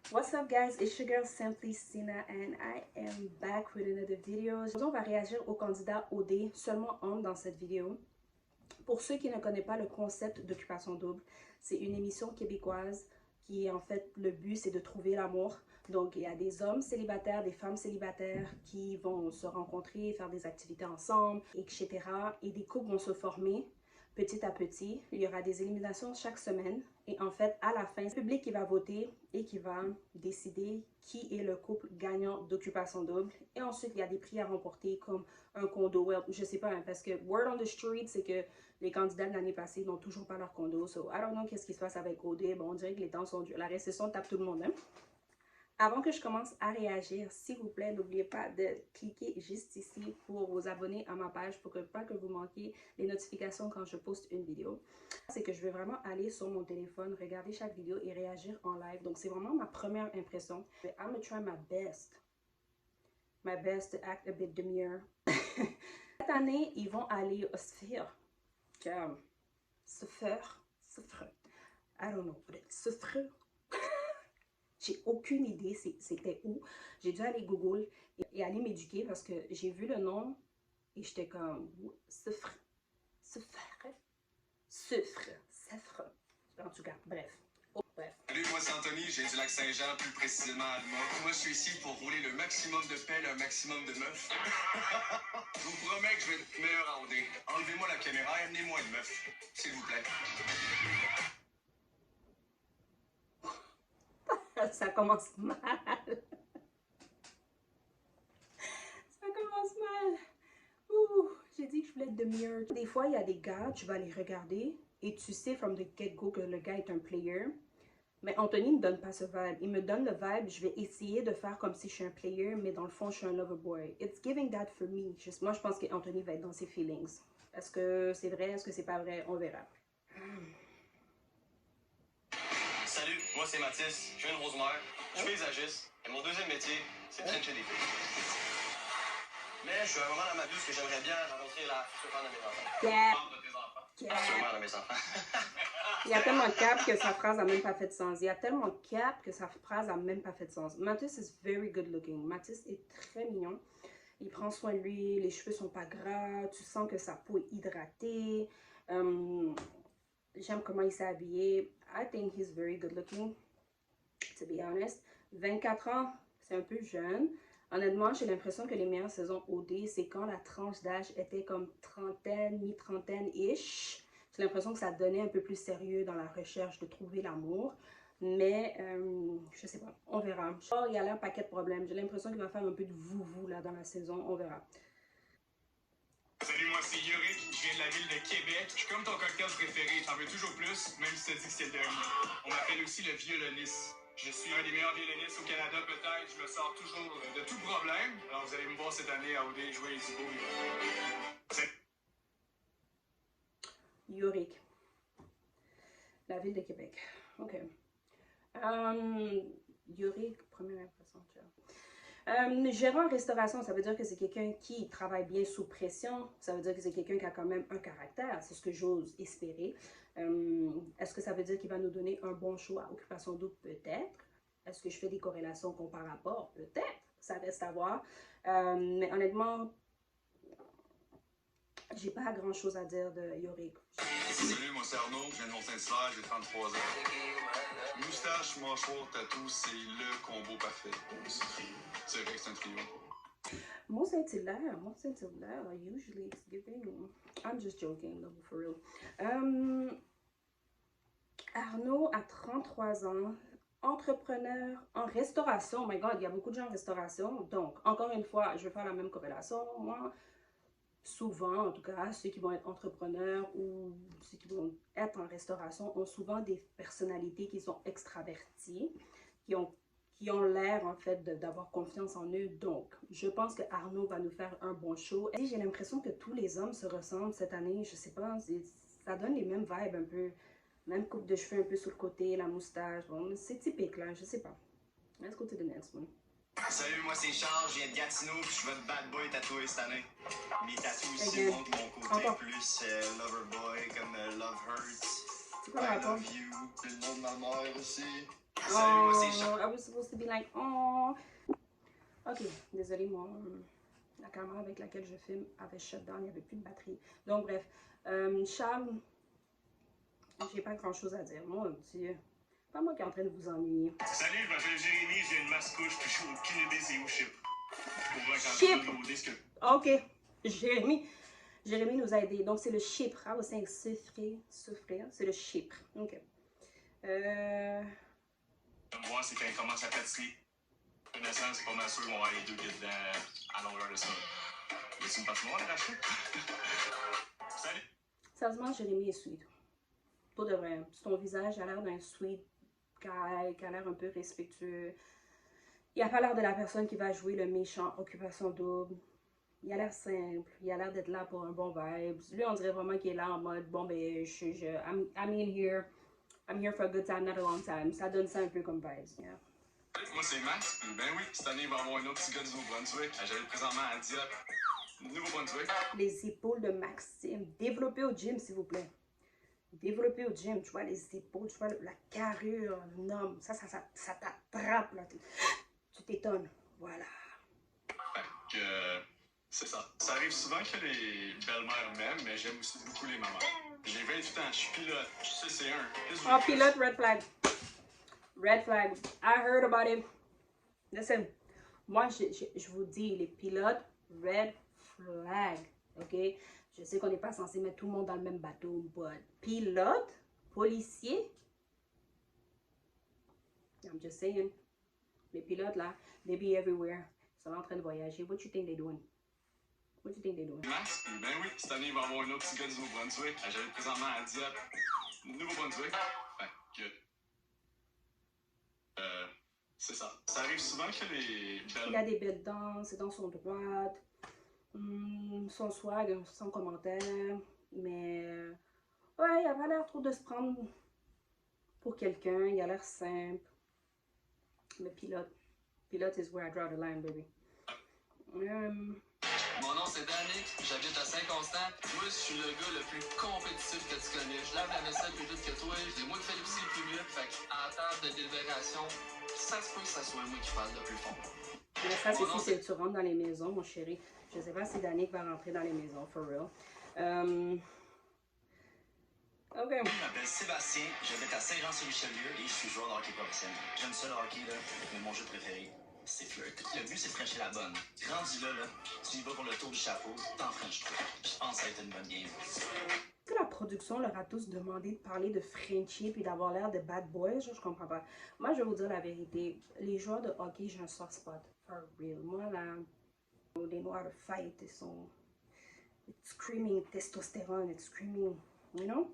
What's up guys, it's your girl Simply Sina and I am back with another video. Aujourd'hui on va réagir au candidat OD, seulement homme dans cette vidéo. Pour ceux qui ne connaissent pas le concept d'Occupation Double, c'est une émission québécoise qui en fait le but c'est de trouver l'amour. Donc il y a des hommes célibataires, des femmes célibataires qui vont se rencontrer, faire des activités ensemble, etc. Et des couples vont se former petit à petit. Il y aura des éliminations chaque semaine. Et en fait, à la fin, c'est le public qui va voter et qui va décider qui est le couple gagnant d'Occupation Double. Et ensuite, il y a des prix à remporter comme un condo. Well, je sais pas, hein, parce que word on the street, c'est que les candidats de l'année passée n'ont toujours pas leur condo. So, I don't know qu'est-ce qui se passe avec OD. Bon, on dirait que les temps sont durs. La récession tape tout le monde, hein? Avant que je commence à réagir, s'il vous plaît, n'oubliez pas de cliquer juste ici pour vous abonner à ma page pour que pas que vous manquiez les notifications quand je poste une vidéo. C'est que je vais vraiment aller sur mon téléphone, regarder chaque vidéo et réagir en live. Donc, c'est vraiment ma première impression. I'm gonna try my best to act a bit demure. Cette année, ils vont aller au Sphere. Sphere. I don't know what it is. Sphere. J'ai aucune idée c'était où. J'ai dû aller Google et aller m'éduquer parce que j'ai vu le nom et j'étais comme Suffre. En tout cas, bref. Salut, moi c'est Anthony, je viens du lac Saint-Jean, plus précisément à Alma. Moi je suis ici pour rouler le maximum de pelles, un maximum de meufs. Je vous promets que je vais être meilleur à OD. Enlevez-moi la caméra et amenez-moi une meuf, s'il vous plaît. Ça commence mal. Ça commence mal. Ouh, j'ai dit que je voulais être demure. Des fois, il y a des gars, tu vas les regarder et tu sais from the get-go que le gars est un player. Mais Anthony ne me donne pas ce vibe. Il me donne le vibe, je vais essayer de faire comme si je suis un player, mais dans le fond, je suis un lover boy. It's giving that for me. Moi, je pense qu'Anthony va être dans ses feelings. Est-ce que c'est vrai? Est-ce que c'est pas vrai? On verra. Salut, moi c'est Mathis, je viens de Rosemère, je suis paysagiste et mon deuxième métier, c'est de trencher des filles. Mais je suis à un moment dans ma vie où j'aimerais bien rencontrer la future femme de mes enfants. Femme de tes enfants. Future mère de mes enfants. Il y a tellement cap que sa phrase a même pas fait de sens. Il y a tellement cap que sa phrase a même pas fait de sens. Mathis is very good looking. Mathis est très mignon. Il prend soin de lui, les cheveux sont pas gras, tu sens que sa peau est hydratée. J'aime comment il s'est habillé. I think he's very good looking, to be honest. 24 ans, c'est un peu jeune. Honnêtement, j'ai l'impression que les meilleures saisons OD, c'est quand la tranche d'âge était comme trentaine, mi-trentaine-ish. J'ai l'impression que ça donnait un peu plus sérieux dans la recherche de trouver l'amour. Mais, je sais pas, on verra. Oh, il y a là un paquet de problèmes. J'ai l'impression qu'il va faire un peu de vouvou là dans la saison. On verra. Salut, moi c'est Yorick, je viens de la ville de Québec. Je suis comme ton cocktail préféré, t'en veux toujours plus, même si tu dis que c'est le dernier. On m'appelle aussi le violoniste. Je suis un des meilleurs violonistes au Canada peut-être, je me sors toujours de tout problème. Alors vous allez me voir cette année à OD jouer les Zibo. Yorick. La ville de Québec. OK. Yorick, première impression, gérant restauration, ça veut dire que c'est quelqu'un qui travaille bien sous pression. Ça veut dire que c'est quelqu'un qui a quand même un caractère. C'est ce que j'ose espérer. Est-ce que ça veut dire qu'il va nous donner un bon show à Occupation Double? Peut-être. Est-ce que je fais des corrélations comparables? Peut-être. Ça reste à voir. Mais honnêtement, j'ai pas grand chose à dire de Yorick. Salut, moi c'est Arnaud, je viens de Mont-Saint-Hilaire, j'ai 33 ans. Moustache, mâchoire, tatou, c'est le combo parfait. C'est vrai que c'est un trio. Mont-Saint-Hilaire, usually it's giving. I'm just joking, no, for real. Arnaud a 33 ans, entrepreneur en restauration. Oh my god, il y a beaucoup de gens en restauration. Donc, encore une fois, je vais faire la même corrélation. Moi, souvent, en tout cas, ceux qui vont être entrepreneurs ou ceux qui vont être en restauration ont souvent des personnalités qui sont extraverties, qui ont l'air en fait d'avoir confiance en eux. Donc, je pense que Arnaud va nous faire un bon show. Et j'ai l'impression que tous les hommes se ressemblent cette année. Je sais pas, ça donne les mêmes vibes un peu. Même coupe de cheveux un peu sur le côté, la moustache. Bon, c'est typique là, je sais pas. Let's go to the next one. Salut, moi c'est Charles, je viens de Gatineau, puis je suis votre bad boy tatoué cette année. Mes tatous aussi montrent mon côté plus lover boy, comme Love Hurts, I Love You, puis le nom de ma mère aussi. Salut, moi c'est Jean. I was supposed to be like, oh. Ok, désolé, la caméra avec laquelle je filme avait shut down, il n'y avait plus de batterie. Donc bref, Charles, j'ai pas grand chose à dire. Mon Dieu, pas moi qui est en train de vous ennuyer. Salut, je m'appelle Jérémy, j'ai une masse couche, puis je suis aucune idée c'est où Chip. Pour vrai, quand Chip. je vais ce que... Ok, Jérémy nous a aidé. Donc c'est le Chypre. I was saying souffrir, c'est le Chypre. Ok. Moi, c'est quand il commence à fatiguer. Connaissant, c'est pas mal sûr qu'on va avoir les deux guides à longueur de ça. Laisse une patinoire, la racheter. Salut. Sérieusement, Jérémy est sweet. Pour de vrai. Son visage a l'air d'un sweet guy, qui a l'air un peu respectueux. Il a pas l'air de la personne qui va jouer le méchant Occupation Double. Il a l'air simple. Il a l'air d'être là pour un bon vibe. Lui, on dirait vraiment qu'il est là en mode, bon, ben, I'm in here. I'm here for a good time, not a long time. Ça donne ça un peu comme vibes. Yeah. Moi, c'est Max. Ben oui, cette année, il va y avoir un autre petit gars du Nouveau-Brunswick. J'habite présentement à Dieppe, Nouveau-Brunswick. Les épaules de Maxime. Développez au gym, s'il vous plaît. Développez au gym. Tu vois, les épaules, tu vois, la carrure, non, ça t'attrape, là. Tu t'étonnes. Voilà. Fait que, c'est ça. Ça arrive souvent que les belles-mères m'aiment, mais j'aime aussi beaucoup les mamans. J'ai 28 ans, je suis pilote. Je suis CC1. Oh, pilote, red flag. Red flag. I heard about it. Listen, moi, je vous dis, les pilotes, red flag. OK? Je sais qu'on n'est pas censé mettre tout le monde dans le même bateau, but pilote, policier, I'm just saying. Les pilotes, là, they be everywhere. Ils sont en train de voyager. What you think they're doing? What you think they're doing? Max, ben oui, cette année, il va y avoir un autre petit gars du Nouveau-Brunswick. J'habite présentement à Dieppe, Nouveau-Brunswick. Fait que, c'est ça. Ça arrive souvent que les belles... Il a des belles dents, ses dents sont droites. Son swag, sans commentaire. Mais, ouais, il a pas l'air trop de se prendre pour quelqu'un. Il a l'air simple. Le pilote. Pilote is where I draw the line, baby. Mon nom c'est Danny, j'habite à Saint-Constant. Moi, je suis le gars le plus compétitif que tu connais. Je lave la vaisselle plus vite que toi. C'est moi qui fais l'épicerie le plus vite. Fait qu'en termes de délibération, ça se peut que ça soit moi qui parle le plus fort. Mais ça, c'est si tu rentres dans les maisons, mon chéri. Je sais pas si Danick va rentrer dans les maisons, for real. Ok. Je m'appelle Sébastien, j'habite à Saint-Jean-sur-Richelieu et je suis joueur de hockey professionnel. J'aime ça le hockey, là, mais mon jeu préféré, c'est flirt. Le but, c'est de frencher la bonne. Rendu là, tu y vas pour le tour du chapeau, t'en frenches trop. Je pense que ça va être une bonne game. Que la production leur a tous demandé de parler de Frenchie puis d'avoir l'air de bad boys, je comprends pas. Moi, je vais vous dire la vérité. Les joueurs de hockey, j'ai un soft spot. For real. Moi, là, they know how to fight. Ils sont... It's screaming testostérone. It's screaming, you know?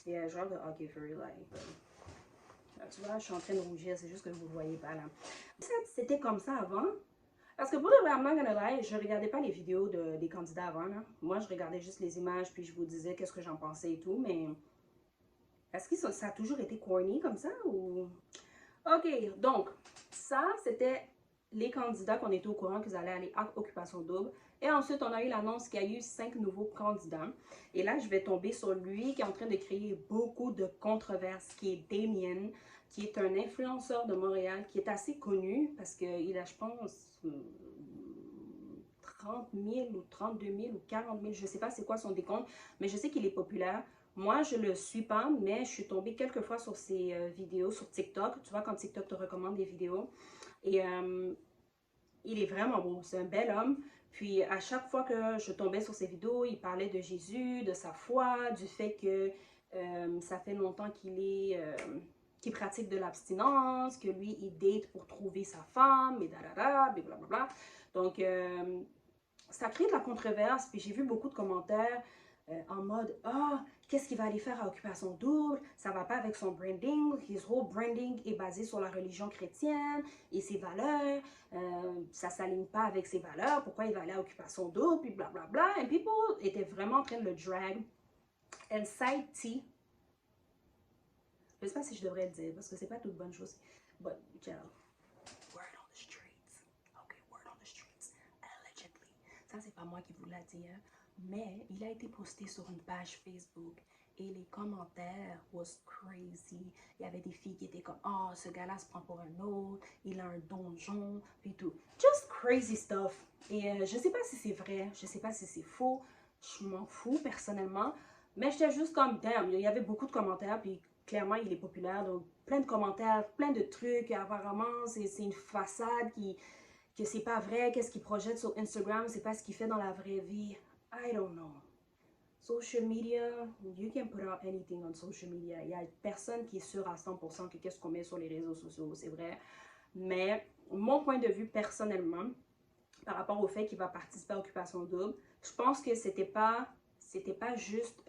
Et joueur de hockey, for real, like... tu vois, je suis en train de rougir, c'est juste que vous ne le voyez pas, là. C'était comme ça avant. Parce que pour le vrai, I'm not gonna lie, je regardais pas les vidéos des candidats avant, là. Moi, je regardais juste les images, puis je vous disais qu'est-ce que j'en pensais et tout, mais... Est-ce que ça a toujours été corny comme ça, ou... Ok, donc, ça, c'était les candidats qu'on était au courant qu'ils allaient aller à Occupation Double. Et ensuite, on a eu l'annonce qu'il y a eu 5 nouveaux candidats. Et là, je vais tomber sur lui qui est en train de créer beaucoup de controverses, qui est Damien, qui est un influenceur de Montréal, qui est assez connu parce qu'il a, je pense, 30 000 ou 32 000 ou 40 000, je ne sais pas c'est quoi son décompte, mais je sais qu'il est populaire. Moi, je ne le suis pas, mais je suis tombée quelques fois sur ses vidéos sur TikTok. Tu vois, quand TikTok te recommande des vidéos. Et il est vraiment beau, c'est un bel homme. Puis à chaque fois que je tombais sur ses vidéos, il parlait de Jésus, de sa foi, du fait que ça fait longtemps qu'il pratique de l'abstinence, que lui, il date pour trouver sa femme, et blablabla. Donc, ça crée de la controverse, puis j'ai vu beaucoup de commentaires en mode « Ah, qu'est-ce qu'il va aller faire à Occupation Double? Ça va pas avec son branding. His whole branding est basé sur la religion chrétienne et ses valeurs. Ça s'aligne pas avec ses valeurs. Pourquoi il va aller à Occupation Double? » Puis blablabla. Et people étaient vraiment en train de le drag. And Side T, je sais pas si je devrais le dire parce que c'est pas toute bonne chose. But, Jill, word on the streets. Okay, word on the streets. Allegedly. Ça, c'est pas moi qui vous l'a dit, hein. Mais il a été posté sur une page Facebook et les commentaires was crazy. Il y avait des filles qui étaient comme, oh, ce gars-là se prend pour un autre, il a un donjon, puis tout. Just crazy stuff. Et je sais pas si c'est vrai, je sais pas si c'est faux, je m'en fous personnellement, mais j'étais juste comme, damn, il y avait beaucoup de commentaires, puis clairement, il est populaire, donc plein de commentaires, plein de trucs, apparemment, c'est une façade que c'est pas vrai, qu'est-ce qu'il projette sur Instagram, c'est pas ce qu'il fait dans la vraie vie. I don't know. Social media, you can put out anything on social media. Il y a personne qui est sûr à 100% que qu'est-ce qu'on met sur les réseaux sociaux, c'est vrai. Mais mon point de vue personnellement, par rapport au fait qu'il va participer à Occupation Double, je pense que c'était pas juste...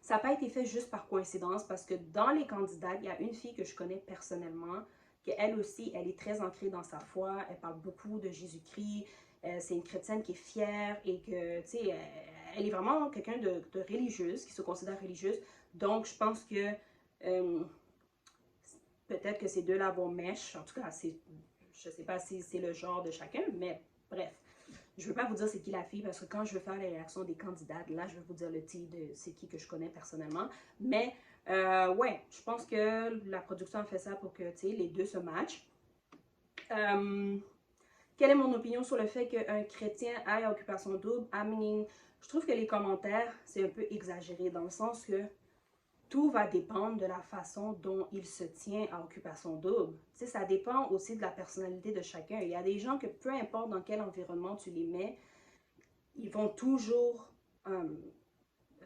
ça n'a pas été fait juste par coïncidence parce que dans les candidats, il y a une fille que je connais personnellement, qu'elle aussi, elle est très ancrée dans sa foi, elle parle beaucoup de Jésus-Christ, c'est une chrétienne qui est fière et que, tu sais, elle est vraiment quelqu'un de religieuse, qui se considère religieuse. Donc, je pense que peut-être que ces deux-là vont mèche. En tout cas, je ne sais pas si c'est le genre de chacun, mais bref. Je ne veux pas vous dire c'est qui la fille parce que quand je veux faire les réactions des candidates, là, je vais vous dire le titre de c'est qui que je connais personnellement. Mais, ouais, je pense que la production a fait ça pour que, tu sais, les deux se matchent. Quelle est mon opinion sur le fait qu'un chrétien aille à Occupation Double? I mean, je trouve que les commentaires, c'est un peu exagéré dans le sens que tout va dépendre de la façon dont il se tient à Occupation Double. Tu sais, ça dépend aussi de la personnalité de chacun. Il y a des gens que peu importe dans quel environnement tu les mets, ils vont toujours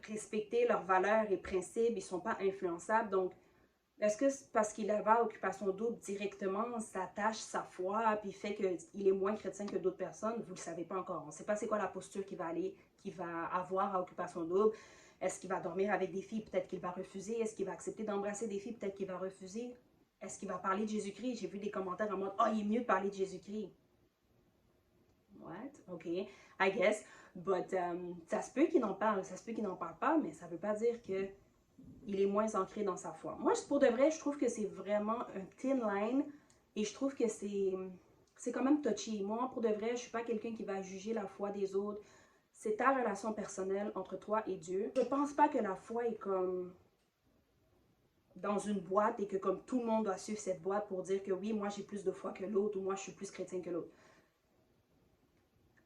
respecter leurs valeurs et principes. Ils ne sont pas influençables. Donc, est-ce que parce qu'il va à Occupation Double directement, s'attache sa foi, puis fait qu'il est moins chrétien que d'autres personnes? Vous ne le savez pas encore. On ne sait pas c'est quoi la posture qu'il va avoir à Occupation Double. Est-ce qu'il va dormir avec des filles? Peut-être qu'il va refuser. Est-ce qu'il va accepter d'embrasser des filles? Peut-être qu'il va refuser. Est-ce qu'il va parler de Jésus-Christ? J'ai vu des commentaires en mode « Oh, il est mieux de parler de Jésus-Christ. » What? OK, I guess. But ça se peut qu'il en parle, ça se peut qu'il n'en parle pas, mais ça ne veut pas dire que il est moins ancré dans sa foi. Moi, pour de vrai, je trouve que c'est vraiment un thin line et je trouve que c'est quand même touchy. Moi, pour de vrai, je ne suis pas quelqu'un qui va juger la foi des autres. C'est ta relation personnelle entre toi et Dieu. Je pense pas que la foi est comme dans une boîte et que comme tout le monde doit suivre cette boîte pour dire que oui, moi j'ai plus de foi que l'autre ou moi je suis plus chrétien que l'autre.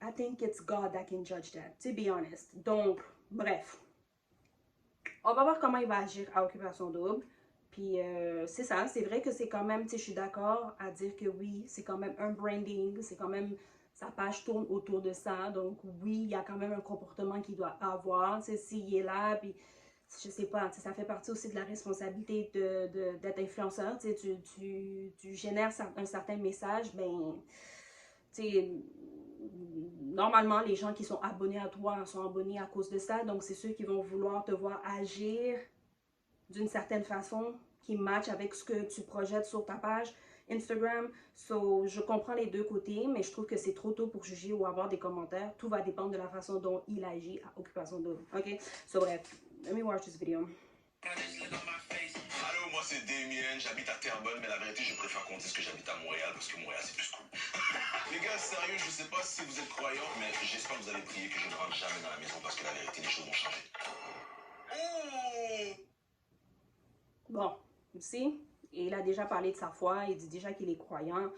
I think it's God that can judge that, to be honest. Donc, bref. On va voir comment il va agir à Occupation Double. Puis, c'est ça, c'est vrai que c'est quand même, tu sais, je suis d'accord à dire que oui, c'est quand même un branding, c'est quand même, sa page tourne autour de ça. Donc, oui, il y a quand même un comportement qu'il doit avoir, tu sais, s'il est là, puis, je sais pas, tu sais, ça fait partie aussi de la responsabilité d'être influenceur, tu sais, tu génères un certain message, ben, tu sais, normalement, les gens qui sont abonnés à toi sont abonnés à cause de ça. Donc, c'est ceux qui vont vouloir te voir agir d'une certaine façon qui match avec ce que tu projettes sur ta page Instagram. So, je comprends les deux côtés, mais je trouve que c'est trop tôt pour juger ou avoir des commentaires. Tout va dépendre de la façon dont il agit à Occupation Double. OK? So, bref. Let me watch this video. Allô, moi c'est Damien, j'habite à Terrebonne, mais la vérité, je préfère qu'on dise que j'habite à Montréal parce que Montréal c'est plus cool. Les gars, sérieux, je sais pas si vous êtes croyants, mais j'espère que vous allez prier que je ne rentre jamais dans la maison parce que la vérité, les choses vont changer. Bon, ici, il a déjà parlé de sa foi, il dit déjà qu'il est croyant.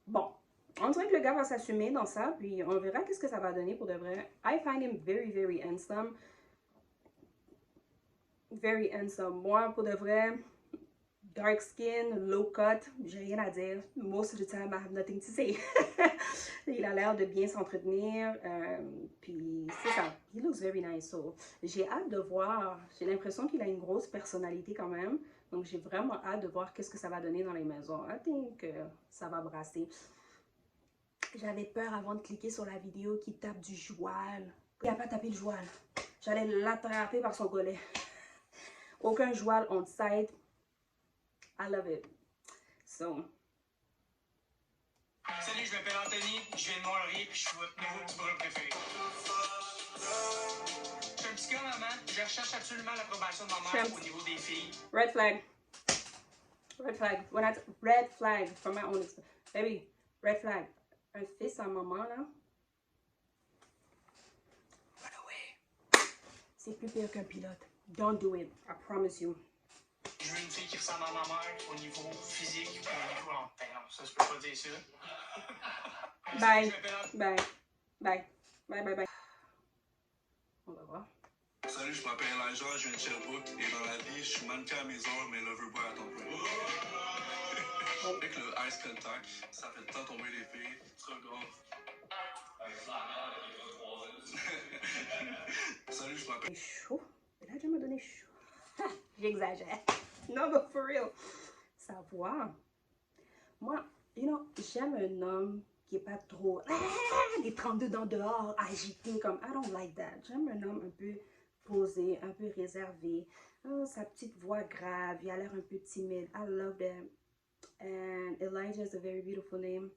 Bon, on dirait que le gars va s'assumer dans ça, puis on verra qu'est-ce que ça va donner pour de vrai. I find him very, very handsome. Very handsome. Moi, pour de vrai, dark skin, low cut, j'ai rien à dire. Most of the time, I have nothing to say. Il a l'air de bien s'entretenir. Puis, c'est ça. He looks very nice. So, j'ai hâte de voir. J'ai l'impression qu'il a une grosse personnalité quand même. Donc, j'ai vraiment hâte de voir qu'est-ce que ça va donner dans les maisons. I think ça va brasser. J'avais peur avant de cliquer sur la vidéo qu'il tape du joual. Il n'a pas tapé le joual. J'allais l'attraper par son collet. Aucun joual on site. I love it. So. Salut, je m'appelle Anthony, je viens de Mont-Laurier, puis je suis votre nouveau petit brun préféré. Je suis un petit gars, maman. Je recherche absolument l'approbation de ma mère au niveau des filles. Red flag. Red flag. Red flag from my own experience. Baby, red flag. Un fils à maman, là. Run away. C'est plus pire qu'un pilote. don't do it. I promise you. Je veux une fille qui ressemble à ma mère au niveau physique, au niveau en non, ça je peux pas dire ça. Bye. Bye. Bye. Bye, bye, bye. On va voir. Salut, je m'appelle Elijah, je viens de Sherbrooke et dans la vie, je suis mannequin à mes heures, mais lover boy à temps plein. Avec le ice contact, ça fait le temps tomber les filles, trop gros. Salut, je m'appelle. Chaud. Là, je me donné chaud. J'exagère. Non, but for real. Sa voix. Moi, you know, j'aime un homme qui est pas trop les 32 dents dehors, agité comme I don't like that. J'aime un homme un peu posé, un peu réservé. Oh, sa petite voix grave, il a l'air un peu timide. I love that. And Elijah is a very beautiful name.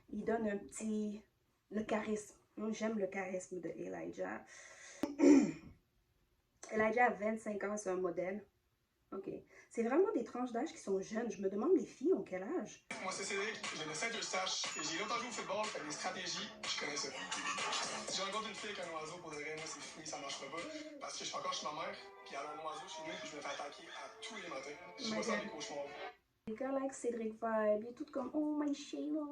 Il donne un petit le charisme. J'aime le charisme de Elijah. Elijah a 25 ans, c'est un modèle. Ok. C'est vraiment des tranches d'âge qui sont jeunes. Je me demande, les filles ont quel âge? Moi, c'est Cédric, j'ai le Saint-Eustache et j'ai longtemps joué au football, fait des stratégies, je connais ça. Si je rencontre une fille avec un oiseau, pour de vrai, moi, c'est fini, ça marchera pas. Parce que je suis encore chez ma mère, puis elle a un oiseau chez nous, puis je me fais attaquer à tous les matins. Je vois ça avec cauchemars. Les gars like Cédric vibe, il est tout comme oh my Sheila,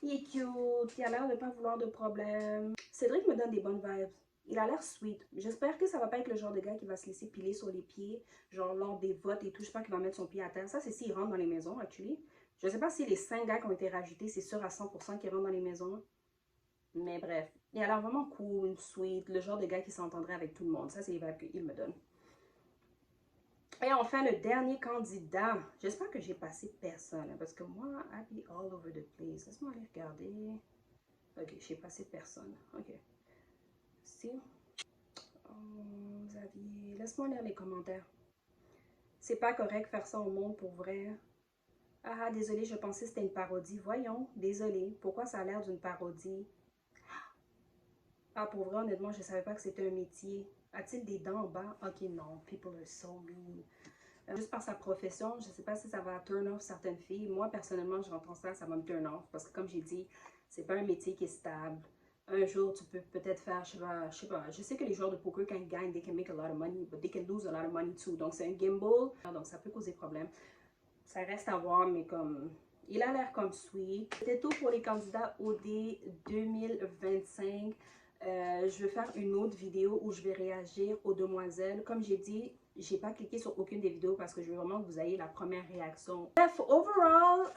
il est cute, il a l'air de pas vouloir de problème. Cédric me donne des bonnes vibes. Il a l'air sweet. J'espère que ça va pas être le genre de gars qui va se laisser piler sur les pieds, genre lors des votes et tout. J'espère qu'il va mettre son pied à terre. Ça, c'est s'il rentre dans les maisons, actually. Je sais pas si les 5 gars qui ont été rajoutés, c'est sûr à 100% qu'ils rentrent dans les maisons. Mais bref, il a l'air vraiment cool, sweet, le genre de gars qui s'entendrait avec tout le monde. Ça, c'est les vibes qu'il me donne. Et enfin, le dernier candidat. J'espère que j'ai passé personne, hein, parce que moi, I be all over the place. Laisse-moi aller regarder. Ok, j'ai passé personne. Ok. Si. Xavier, laisse-moi lire les commentaires. C'est pas correct faire ça au monde pour vrai. Ah, désolé, je pensais que c'était une parodie. Voyons, désolé. Pourquoi ça a l'air d'une parodie? Ah, pour vrai, honnêtement, je savais pas que c'était un métier. A-t-il des dents en bas? Ok, non. People are so mean. Juste par sa profession, je sais pas si ça va turn off certaines filles. Moi, personnellement, je rentre ça va me turn off. Parce que comme j'ai dit, c'est pas un métier qui est stable. Un jour, tu peux peut-être faire, je sais pas, je sais que les joueurs de poker, quand ils gagnent, they can make a lot of money, but they can lose a lot of money too. Donc, c'est un gamble, donc ça peut causer problème. Ça reste à voir, mais comme, il a l'air comme sweet. C'était tout pour les candidats OD 2025. Je vais faire une autre vidéo où je vais réagir aux demoiselles. Comme j'ai dit, j'ai pas cliqué sur aucune des vidéos parce que je veux vraiment que vous ayez la première réaction. Bref, overall,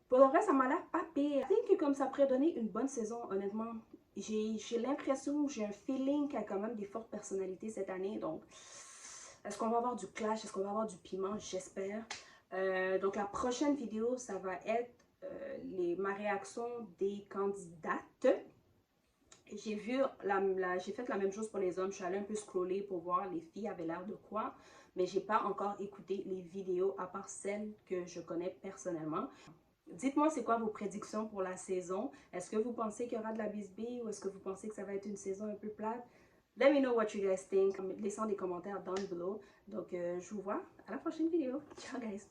pour le vrai, ça m'a l'air pas pire. Je pense que comme ça pourrait donner une bonne saison, honnêtement. J'ai l'impression, j'ai un feeling qu'il y a quand même des fortes personnalités cette année. Donc, est-ce qu'on va avoir du clash? Est-ce qu'on va avoir du piment? J'espère. Donc, la prochaine vidéo, ça va être ma réaction des candidates. J'ai fait la même chose pour les hommes. Je suis allée un peu scroller pour voir les filles avaient l'air de quoi. Mais j'ai pas encore écouté les vidéos à part celles que je connais personnellement. Dites-moi c'est quoi vos prédictions pour la saison. Est-ce que vous pensez qu'il y aura de la bisbille ou est-ce que vous pensez que ça va être une saison un peu plate? Let me know what you guys think. Laissez des commentaires down below. Donc, je vous vois à la prochaine vidéo. Ciao guys!